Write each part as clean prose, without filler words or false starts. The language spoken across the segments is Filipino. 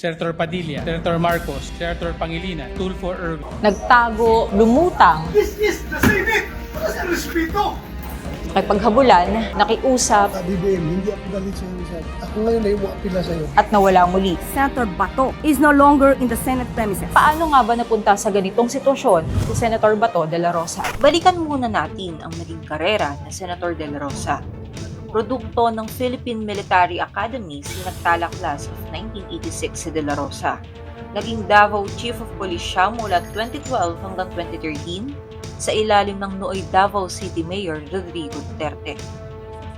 Senator Padilla, Senator Marcos, Senator Pangilinan, Tulfo Erwin. Nagtago, lumutang, This is the Senate! Wala sa respeto! nakipaghabulan, nakiusap, BBM, hindi ako galit sa iyo. Ako ngayon ay umaapila sa iyo. at nawala muli. Senator Bato is no longer in the Senate premises. Paano nga ba napunta sa ganitong sitwasyon si Senator Bato de la Rosa? Balikan muna natin ang naging karera ng Senator de la Rosa. Produkto ng Philippine Military Academy sinagtala class of 1986 si de la Rosa. Naging Davao Chief of Police siya mula 2012 hanggang 2013 sa ilalim ng nooy Davao City Mayor Rodrigo Duterte.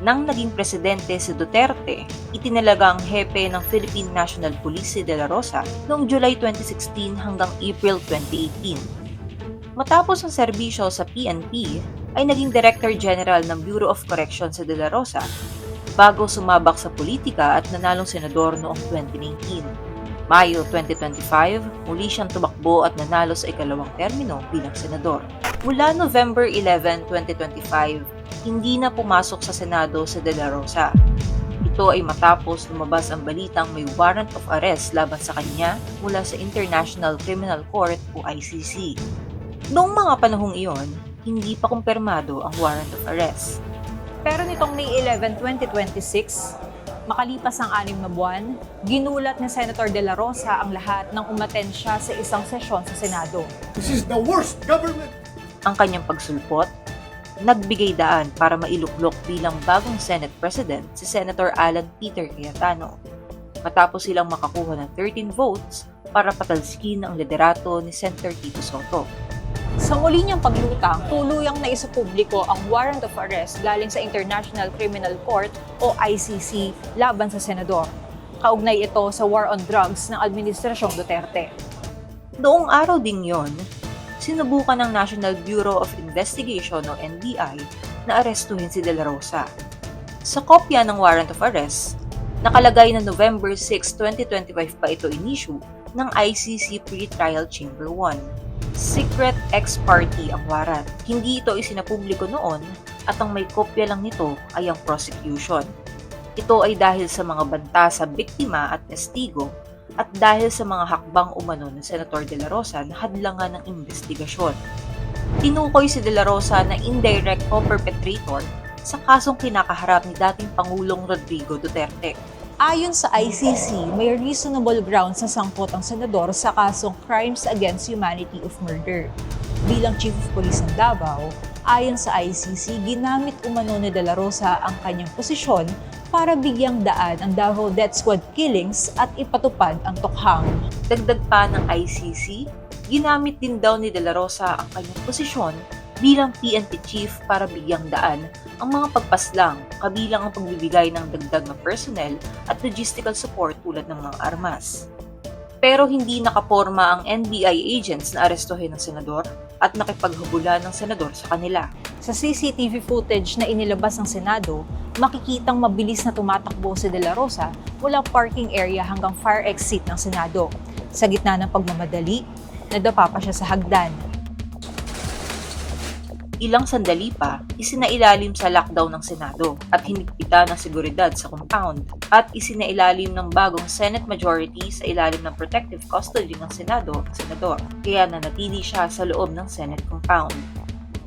Nang naging presidente si Duterte, itinalaga ang hepe ng Philippine National Police si de la Rosa noong July 2016 hanggang April 2018. Matapos ang serbisyo sa PNP, ay naging Director General ng Bureau of Corrections si de la Rosa bago sumabak sa politika at nanalong senador noong 2019. Mayo 2025, muli siyang tumakbo at nanalo sa ikalawang termino bilang senador. Mula November 11, 2025, hindi na pumasok sa Senado si de la Rosa. Ito ay matapos lumabas ang balitang may warrant of arrest laban sa kanya mula sa International Criminal Court o ICC. Noong mga panahong iyon, hindi pa kumpirmado ang warrant of arrest. Pero nitong May 11, 2026, makalipas ang 6 na buwan, ginulat ni Senator de la Rosa ang lahat ng umatensya sa isang sesyon sa Senado. This is the worst government! Ang kanyang pagsulpot, nagbigay daan para mailuklok bilang bagong Senate President si Senator Alan Peter Cayetano. Matapos silang makakuha ng 13 votes para patalsikin ang liderato ni Senator Tito Sotto. Sa muli niyang paglutang, tuluyang naisapubliko ang warrant of arrest galing sa International Criminal Court o ICC laban sa senador. Kaugnay ito sa war on drugs ng Administrasyong Duterte. Noong araw ding yon, sinubukan ng National Bureau of Investigation o NBI na arestuhin si de la Rosa. Sa kopya ng warrant of arrest, nakalagay na November 6, 2025 pa ito in-issue ng ICC Pre-Trial Chamber 1. Secret ex parte ang warrant. Hindi ito isinapubliko noon at ang may kopya lang nito ay ang prosecution. Ito ay dahil sa mga banta sa biktima at testigo at dahil sa mga hakbang umano ng Senator de la Rosa na hadlangan ng investigasyon. Tinukoy si de la Rosa na indirect co-perpetrator sa kasong kinakaharap ni dating Pangulong Rodrigo Duterte. Ayon sa ICC, may reasonable grounds sa sangkot ang senador sa kasong Crimes Against Humanity of Murder. Bilang Chief of Police ng Davao, ayon sa ICC, ginamit umano ni de la Rosa ang kanyang posisyon para bigyang daan ang Davao Death Squad killings at ipatupad ang tukhang. Dagdag pa ng ICC, ginamit din daw ni de la Rosa ang kanyang posisyon bilang PNP chief para bigyang daan ang mga pagpaslang, kabilang ang pagbibigay ng dagdag na personnel at logistical support tulad ng mga armas. Pero hindi nakaporma ang NBI agents na arestuhin ng senador at nakipaghabulan ng senador sa kanila. Sa CCTV footage na inilabas ng Senado, makikitang mabilis na tumatakbo si de la Rosa mula parking area hanggang fire exit ng Senado. Sa gitna ng pagmamadali, nadapa pa siya sa hagdan. Ilang sandali pa, isinailalim sa lockdown ng Senado at hinigpitan ng seguridad sa compound at isinailalim ng bagong Senate majority sa ilalim ng protective custody ng Senado ang senador, kaya nanatili siya sa loob ng Senate compound.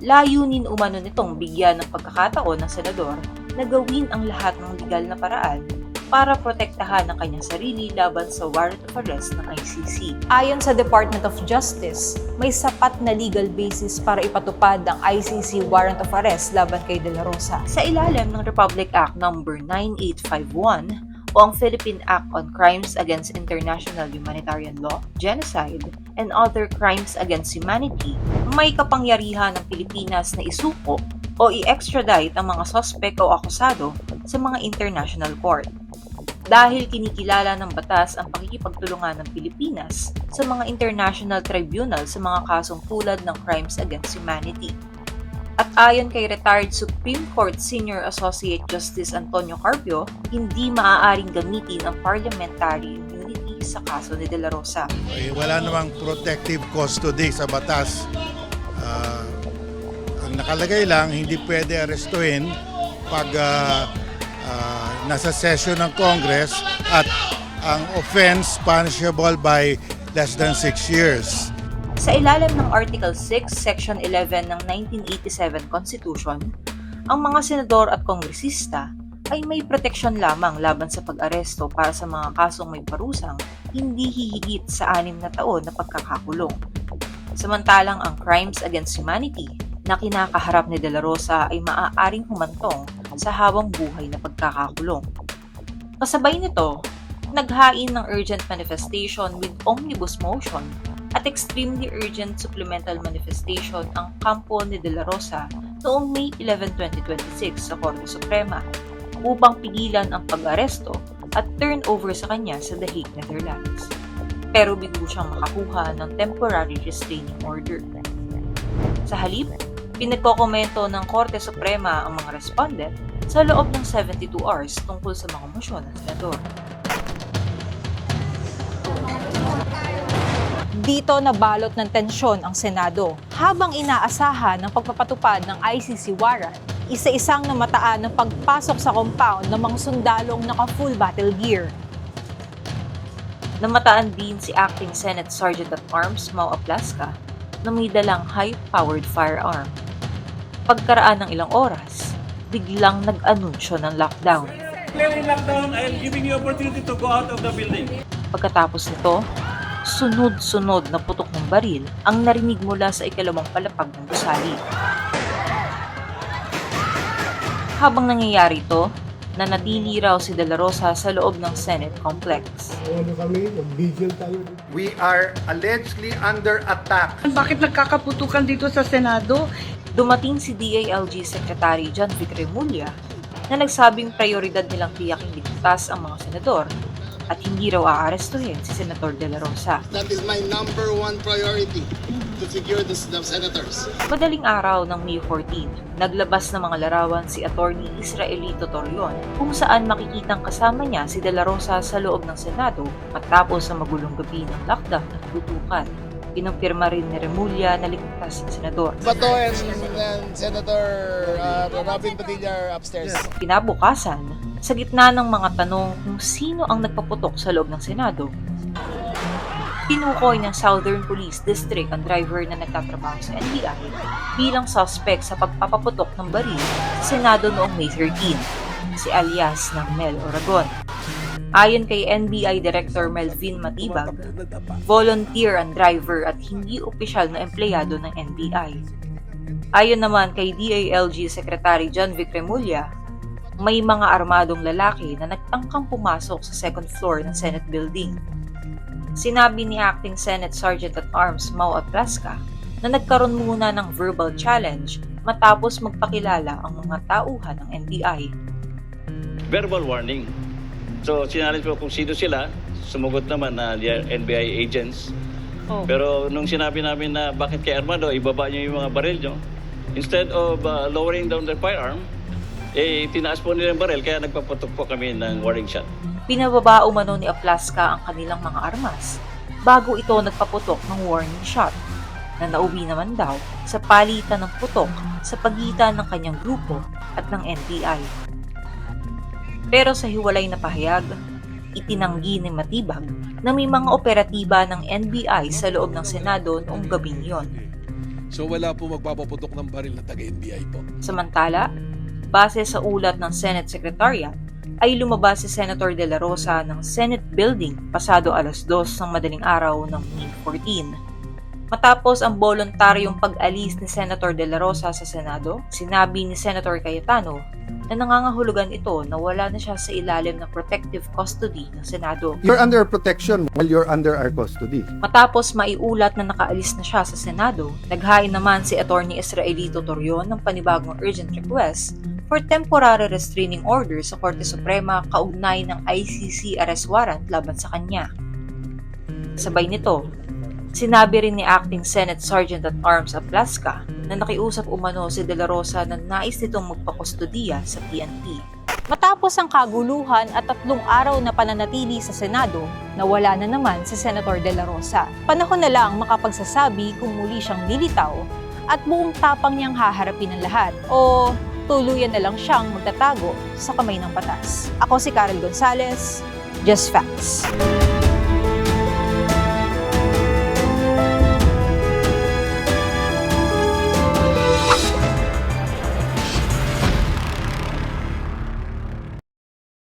Layunin umano nitong bigyan ng pagkakataon ng senador na gawin ang lahat ng legal na paraan para protektahan ang kanyang sarili laban sa warrant of arrest ng ICC. Ayon sa Department of Justice, may sapat na legal basis para ipatupad ang ICC warrant of arrest laban kay de la Rosa. Sa ilalim ng Republic Act No. 9851 o ang Philippine Act on Crimes Against International Humanitarian Law, Genocide, and Other Crimes Against Humanity, may kapangyarihan ng Pilipinas na isuko o i-extradite ang mga sospek o akusado sa mga international court. Dahil kinikilala ng batas ang pakikipagtulungan ng Pilipinas sa mga international tribunal sa mga kasong tulad ng crimes against humanity. At ayon kay retired Supreme Court Senior Associate Justice Antonio Carpio, hindi maaaring gamitin ang parliamentary immunity sa kaso ni De La Rosa. Wala namang protective custody sa batas. Ang nakalagay lang, hindi pwede arestuhin pag nasa session ng Congress at ang offense punishable by less than 6 years. Sa ilalim ng Article 6, Section 11 ng 1987 Constitution, ang mga senador at kongresista ay may proteksyon lamang laban sa pag-aresto para sa mga kasong may parusang hindi hihigit sa 6 na taon na pagkakakulong. Samantalang ang crimes against humanity na kinakaharap ni De La Rosa ay maaaring humantong sa habang buhay na pagkakakulong. Kasabay nito, naghain ng urgent manifestation with omnibus motion at extremely urgent supplemental manifestation ang kampo ni De La Rosa noong May 11, 2026 sa Korte Suprema upang pigilan ang pag-aresto at turnover sa kanya sa The Hague, Netherlands. Pero bigo siyang makakuha ng temporary restraining order. Sa halip, pinagkokomento ng Korte Suprema ang mga respondent sa loob ng 72 hours tungkol sa mga mosyon ng senador. Dito nabalot ng tensyon ang Senado habang inaasahan ng pagpapatupad ng ICC warrant, isa-isang namataan ng pagpasok sa compound ng mga sundalong naka-full battle gear. Namataan din si Acting Senate Sergeant at Arms Mau Aplaska na may dalang high-powered firearm. Pagkaraan ng ilang oras, biglang nag-anunsyo ng lockdown. Declaring lockdown, I am giving you opportunity to go out of the building. Pagkatapos nito, sunod-sunod na putok ng baril ang narinig mula sa ikalawang palapag ng gusali. Habang nangyayari ito, nanatili raw si De La Rosa sa loob ng Senate complex. We are allegedly under attack. Bakit nagkakaputukan dito sa Senado? Dumating si DILG Secretary John Vic Remulla na nagsabing prioridad nilang tiyaking ligtas ang mga senador at hindi raw aarestuhin si Senator De La Rosa. That is my number one priority, to secure the senators. Madaling araw ng May 14, naglabas ng mga larawan si Attorney Israelito Torion kung saan makikitang kasama niya si De La Rosa sa loob ng Senado matapos ang magulong gabi ng lockdown at putukan. Kinumpirma rin ni Remulla na ligtas ang senador. Bato and Senator Robin Padilla upstairs. Kinabukasan, sa gitna ng mga tanong kung sino ang nagpaputok sa loob ng Senado, tinukoy ng Southern Police District ang driver na nagtatrabaho sa NBI bilang suspect sa pagpapaputok ng baril sa Senado noong May 13, si alias ng Mel Oragon. Ayon kay NBI Director Melvin Matibag, volunteer ang driver at hindi opisyal na empleyado ng NBI. Ayon naman kay DILG Secretary John Vic Remulla, may mga armadong lalaki na nagtangkang pumasok sa second floor ng Senate building. Sinabi ni Acting Senate Sergeant at Arms Mau Aplaska na nagkaroon muna ng verbal challenge matapos magpakilala ang mga tauhan ng NBI. Verbal warning. So, sinalin ko kung sino sila. Sumugot naman na they are NBI agents. Pero nung sinabi namin na bakit kay Armando, ibaba niyo yung mga baril nyo, instead of lowering down their firearm, tinaas po nila yung baril, kaya nagpaputok po kami ng warning shot. Pinababa umano ni Aplaska ang kanilang mga armas bago ito nagpaputok ng warning shot na nauwi naman daw sa palitan ng putok sa pagitan ng kanyang grupo at ng NBI. Pero sa hiwalay na pahayag, itinanggi ni Matibag na may mga operatiba ng NBI sa loob ng Senado noong gabing yon. So wala po magpapaputok ng baril na taga-NBI po. Samantala, base sa ulat ng Senate Secretariat, ay lumabas si Senator De La Rosa ng Senate Building pasado alas 2 ng madaling araw ng May 14. Matapos ang voluntaryong pag-alis ni Senator De La Rosa sa Senado, sinabi ni Senator Cayetano na nangangahulugan ito na wala na siya sa ilalim ng protective custody ng Senado. You're under protection while you're under our custody. Matapos maiulat na nakaalis na siya sa Senado, naghain naman si Attorney Israelito Torion ng panibagong urgent request for temporary restraining order sa Korte Suprema kaugnay ng ICC arrest warrant laban sa kanya. Sabay nito, sinabi rin ni Acting Senate Sergeant at Arms Aplaska na nakiusap umano si De La Rosa na nais nitong magpakustodiya sa PNP. Matapos ang kaguluhan at 3 araw na pananatili sa Senado, nawala na naman si Senator De La Rosa. Panahon na lang makapagsasabi kung muli siyang lilitaw at buong tapang niyang haharapin ang lahat o tuluyan na lang siyang magtatago sa kamay ng batas. Ako si Karel Gonzalez, Just facts.